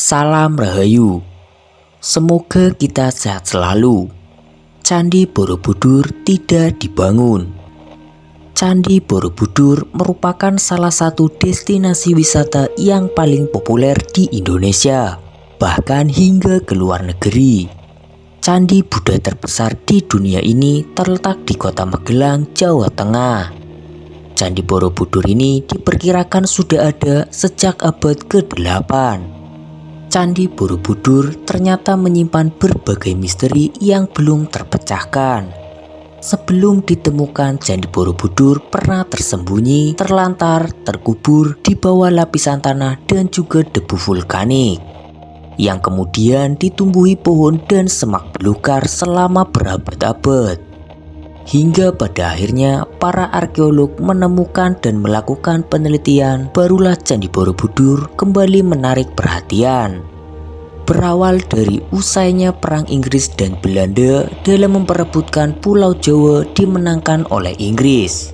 Salam Rahayu. Semoga kita sehat selalu. Candi Borobudur tidak dibangun. Candi Borobudur merupakan salah satu destinasi wisata yang paling populer di Indonesia, bahkan hingga ke luar negeri. Candi Buddha terbesar di dunia ini terletak di Kota Magelang, Jawa Tengah. Candi Borobudur ini diperkirakan sudah ada sejak abad ke-8. Candi Borobudur ternyata menyimpan berbagai misteri yang belum terpecahkan. Sebelum ditemukan, Candi Borobudur pernah tersembunyi, terlantar, terkubur di bawah lapisan tanah dan juga debu vulkanik, yang kemudian ditumbuhi pohon dan semak belukar selama berabad-abad. Hingga pada akhirnya para arkeolog menemukan dan melakukan penelitian, barulah Candi Borobudur kembali menarik perhatian. Berawal dari usainya Perang Inggris dan Belanda dalam memperebutkan Pulau Jawa dimenangkan oleh Inggris,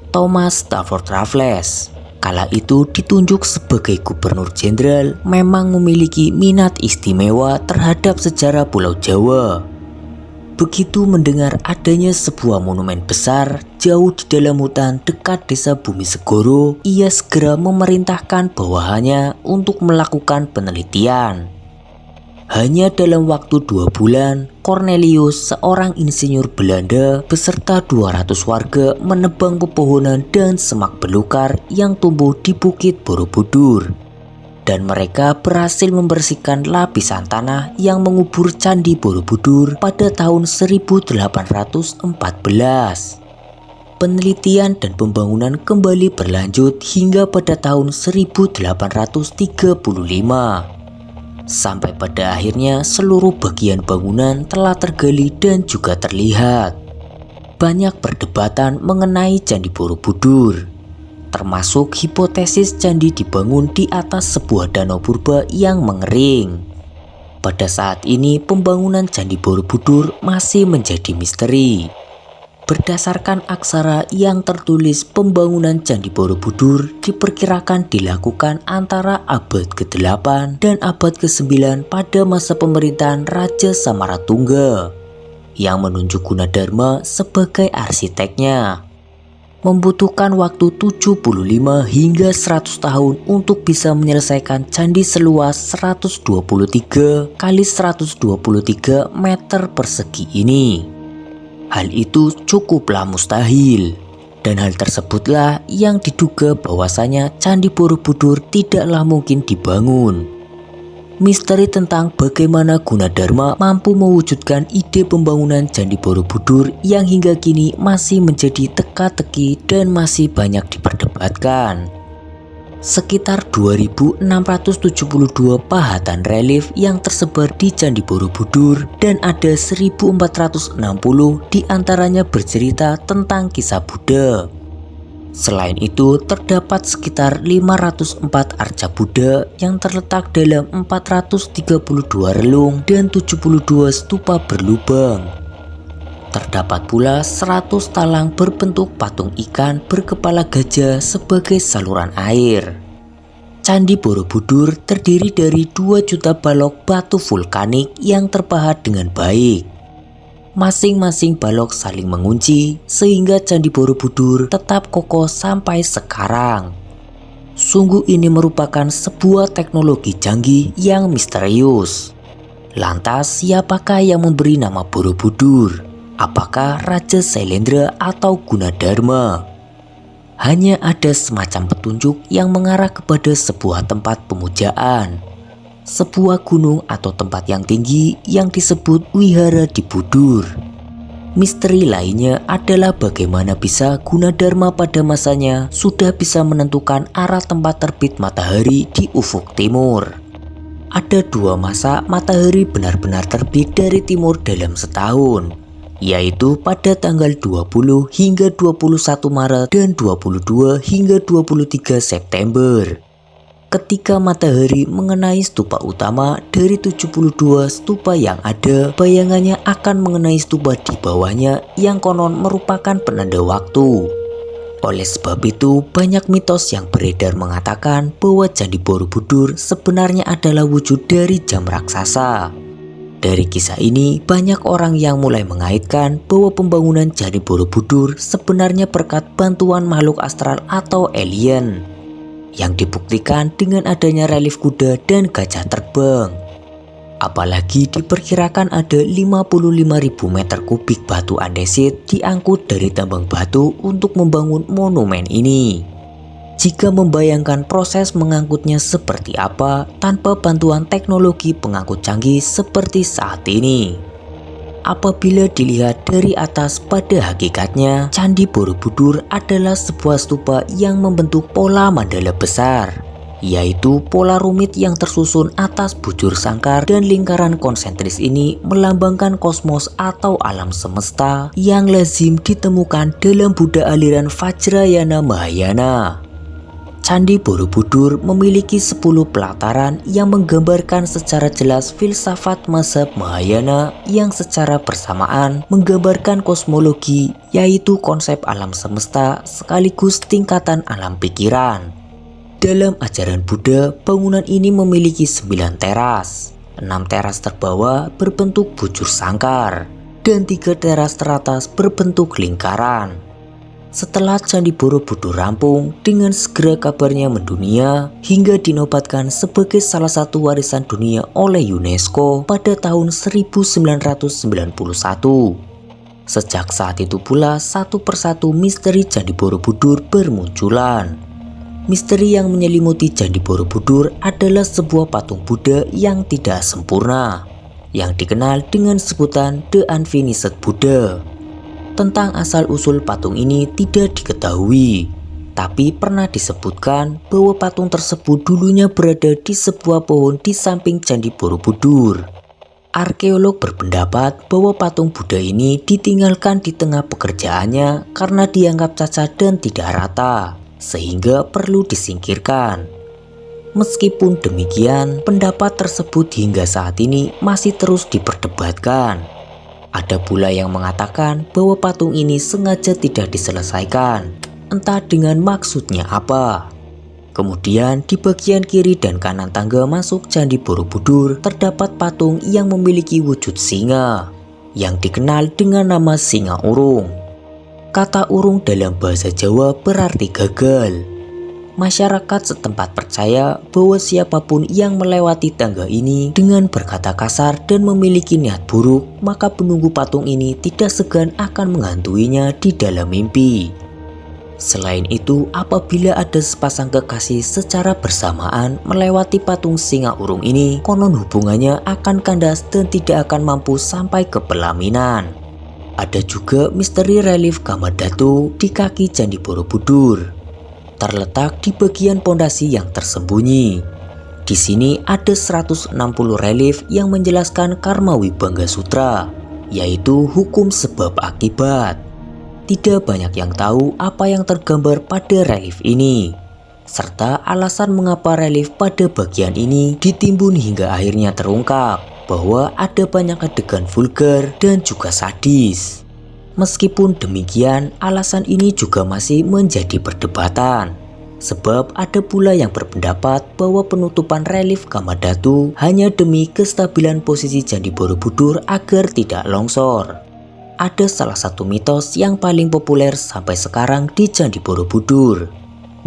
Thomas Stafford Raffles kala itu ditunjuk sebagai gubernur jenderal, memang memiliki minat istimewa terhadap sejarah Pulau Jawa. Begitu mendengar adanya sebuah monumen besar jauh di dalam hutan dekat desa Bumi Segoro, ia segera memerintahkan bawahannya untuk melakukan penelitian. Hanya dalam waktu 2 bulan, Cornelius, seorang insinyur Belanda beserta 200 warga menebang pepohonan dan semak belukar yang tumbuh di Bukit Borobudur. Dan mereka berhasil membersihkan lapisan tanah yang mengubur Candi Borobudur pada tahun 1814. Penelitian dan pembangunan kembali berlanjut hingga pada tahun 1835. Sampai pada akhirnya seluruh bagian bangunan telah tergali dan juga terlihat. Banyak perdebatan mengenai Candi Borobudur, termasuk hipotesis candi dibangun di atas sebuah danau purba yang mengering. Pada saat ini pembangunan Candi Borobudur masih menjadi misteri. Berdasarkan aksara yang tertulis, pembangunan Candi Borobudur diperkirakan dilakukan antara abad ke-8 dan abad ke-9 pada masa pemerintahan Raja Samaratungga, yang menunjuk Gunadarma sebagai arsiteknya. Membutuhkan waktu 75 hingga 100 tahun untuk bisa menyelesaikan candi seluas 123 kali 123 meter persegi ini. Hal itu cukuplah mustahil, dan hal tersebutlah yang diduga bahwasanya Candi Borobudur tidaklah mungkin dibangun. Misteri tentang bagaimana Gunadarma mampu mewujudkan ide pembangunan Candi Borobudur yang hingga kini masih menjadi teka-teki dan masih banyak diperdebatkan. Sekitar 2.672 pahatan relief yang tersebar di Candi Borobudur dan ada 1.460 diantaranya bercerita tentang kisah Buddha. Selain itu, terdapat sekitar 504 arca Buddha yang terletak dalam 432 relung dan 72 stupa berlubang. Terdapat pula 100 talang berbentuk patung ikan berkepala gajah sebagai saluran air. Candi Borobudur terdiri dari 2 juta balok batu vulkanik yang terpahat dengan baik. Masing-masing balok saling mengunci sehingga Candi Borobudur tetap kokoh sampai sekarang. Sungguh ini merupakan sebuah teknologi canggih yang misterius. Lantas siapakah yang memberi nama Borobudur? Apakah Raja Sailendra atau Gunadarma? Hanya ada semacam petunjuk yang mengarah kepada sebuah tempat pemujaan, sebuah gunung atau tempat yang tinggi yang disebut Wihara di Budur. Misteri lainnya adalah bagaimana bisa Gunadarma pada masanya sudah bisa menentukan arah tempat terbit matahari di ufuk timur. Ada 2 masa matahari benar-benar terbit dari timur dalam setahun, yaitu pada tanggal 20 hingga 21 Maret dan 22 hingga 23 September. Ketika matahari mengenai stupa utama dari 72 stupa yang ada, bayangannya akan mengenai stupa di bawahnya yang konon merupakan penanda waktu. Oleh sebab itu, banyak mitos yang beredar mengatakan bahwa Candi Borobudur sebenarnya adalah wujud dari jam raksasa. Dari kisah ini, banyak orang yang mulai mengaitkan bahwa pembangunan Candi Borobudur sebenarnya berkat bantuan makhluk astral atau alien, yang dibuktikan dengan adanya relief kuda dan gajah terbang. Apalagi diperkirakan ada 55.000 meter kubik batu andesit diangkut dari tambang batu untuk membangun monumen ini. Jika membayangkan proses mengangkutnya seperti apa tanpa bantuan teknologi pengangkut canggih seperti saat ini. Apabila dilihat dari atas, pada hakikatnya Candi Borobudur adalah sebuah stupa yang membentuk pola mandala besar, yaitu pola rumit yang tersusun atas bujur sangkar, dan lingkaran konsentris ini melambangkan kosmos atau alam semesta yang lazim ditemukan dalam Buddha aliran Vajrayana Mahayana. Candi Borobudur memiliki 10 pelataran yang menggambarkan secara jelas filsafat mazhab Mahayana yang secara bersamaan menggambarkan kosmologi, yaitu konsep alam semesta sekaligus tingkatan alam pikiran. Dalam ajaran Buddha, bangunan ini memiliki 9 teras. 6 teras terbawah berbentuk bujur sangkar, dan 3 teras teratas berbentuk lingkaran. Setelah Candi Borobudur rampung, dengan segera kabarnya mendunia hingga dinobatkan sebagai salah satu warisan dunia oleh UNESCO pada tahun 1991. Sejak saat itu pula, satu persatu misteri Candi Borobudur bermunculan. Misteri yang menyelimuti Candi Borobudur adalah sebuah patung Buddha yang tidak sempurna, yang dikenal dengan sebutan The Unfinished Buddha. Tentang asal-usul patung ini tidak diketahui, tapi pernah disebutkan bahwa patung tersebut dulunya berada di sebuah pohon di samping Candi Borobudur. Arkeolog berpendapat bahwa patung Buddha ini ditinggalkan di tengah pekerjaannya karena dianggap cacat dan tidak rata, sehingga perlu disingkirkan. Meskipun demikian, pendapat tersebut hingga saat ini masih terus diperdebatkan. Ada pula yang mengatakan bahwa patung ini sengaja tidak diselesaikan, entah dengan maksudnya apa. Kemudian di bagian kiri dan kanan tangga masuk Candi Borobudur terdapat patung yang memiliki wujud singa, yang dikenal dengan nama singa urung. Kata urung dalam bahasa Jawa berarti gagal. Masyarakat setempat percaya bahwa siapapun yang melewati tangga ini dengan berkata kasar dan memiliki niat buruk, maka penunggu patung ini tidak segan akan menghantuinya di dalam mimpi. Selain itu, apabila ada sepasang kekasih secara bersamaan melewati patung singa urung ini, konon hubungannya akan kandas dan tidak akan mampu sampai ke pelaminan. Ada juga misteri relief Kamadhatu di kaki Candi Borobudur, terletak di bagian pondasi yang tersembunyi. Di sini ada 160 relief yang menjelaskan Karma Wibangga Sutra, yaitu hukum sebab akibat. Tidak banyak yang tahu apa yang tergambar pada relief ini, serta alasan mengapa relief pada bagian ini ditimbun hingga akhirnya terungkap bahwa ada banyak adegan vulgar dan juga sadis. Meskipun demikian, alasan ini juga masih menjadi perdebatan. Sebab ada pula yang berpendapat bahwa penutupan relief Kamadhatu hanya demi kestabilan posisi Candi Borobudur agar tidak longsor. Ada salah satu mitos yang paling populer sampai sekarang di Candi Borobudur.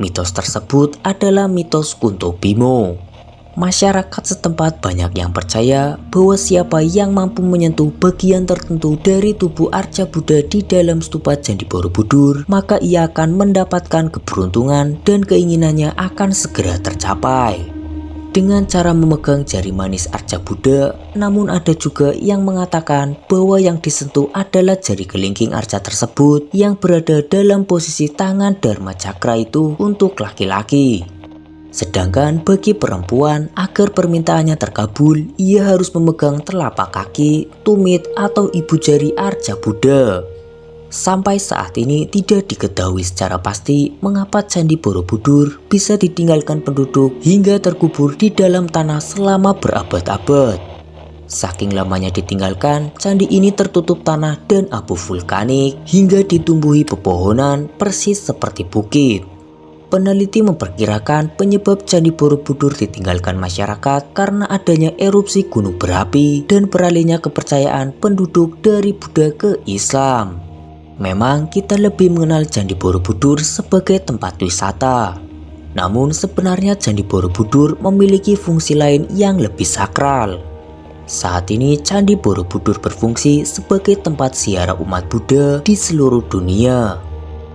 Mitos tersebut adalah mitos Kunto Bimo. Masyarakat setempat banyak yang percaya bahwa siapa yang mampu menyentuh bagian tertentu dari tubuh Arca Buddha di dalam stupa Candi Borobudur, maka ia akan mendapatkan keberuntungan dan keinginannya akan segera tercapai dengan cara memegang jari manis Arca Buddha. Namun ada juga yang mengatakan bahwa yang disentuh adalah jari kelingking Arca tersebut yang berada dalam posisi tangan Dharma Cakra itu untuk laki-laki. Sedangkan bagi perempuan, agar permintaannya terkabul, ia harus memegang telapak kaki, tumit, atau ibu jari Arca Buddha. Sampai saat ini tidak diketahui secara pasti mengapa Candi Borobudur bisa ditinggalkan penduduk hingga terkubur di dalam tanah selama berabad-abad. Saking lamanya ditinggalkan, candi ini tertutup tanah dan abu vulkanik hingga ditumbuhi pepohonan persis seperti bukit. Peneliti memperkirakan penyebab Candi Borobudur ditinggalkan masyarakat karena adanya erupsi gunung berapi dan beralihnya kepercayaan penduduk dari Buddha ke Islam. Memang kita lebih mengenal Candi Borobudur sebagai tempat wisata. Namun sebenarnya Candi Borobudur memiliki fungsi lain yang lebih sakral. Saat ini Candi Borobudur berfungsi sebagai tempat ziarah umat Buddha di seluruh dunia.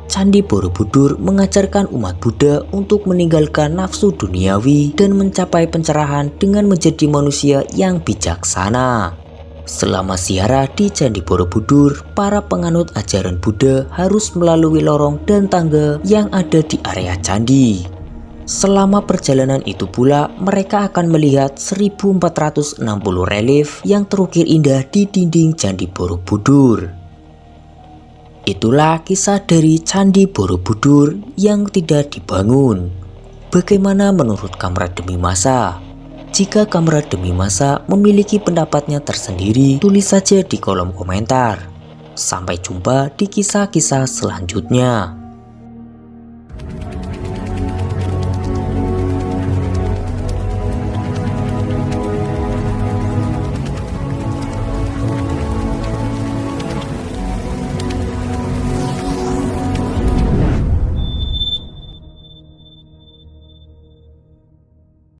Candi Borobudur mengajarkan umat Buddha untuk meninggalkan nafsu duniawi dan mencapai pencerahan dengan menjadi manusia yang bijaksana. Selama ziarah di Candi Borobudur, para penganut ajaran Buddha harus melalui lorong dan tangga yang ada di area candi. Selama perjalanan itu pula, mereka akan melihat 1460 relief yang terukir indah di dinding Candi Borobudur. Itulah kisah dari Candi Borobudur yang tidak dibangun. Bagaimana menurut Kamrat Demi Masa? Jika Kamrat Demi Masa memiliki pendapatnya tersendiri, tulis saja di kolom komentar. Sampai jumpa di kisah-kisah selanjutnya.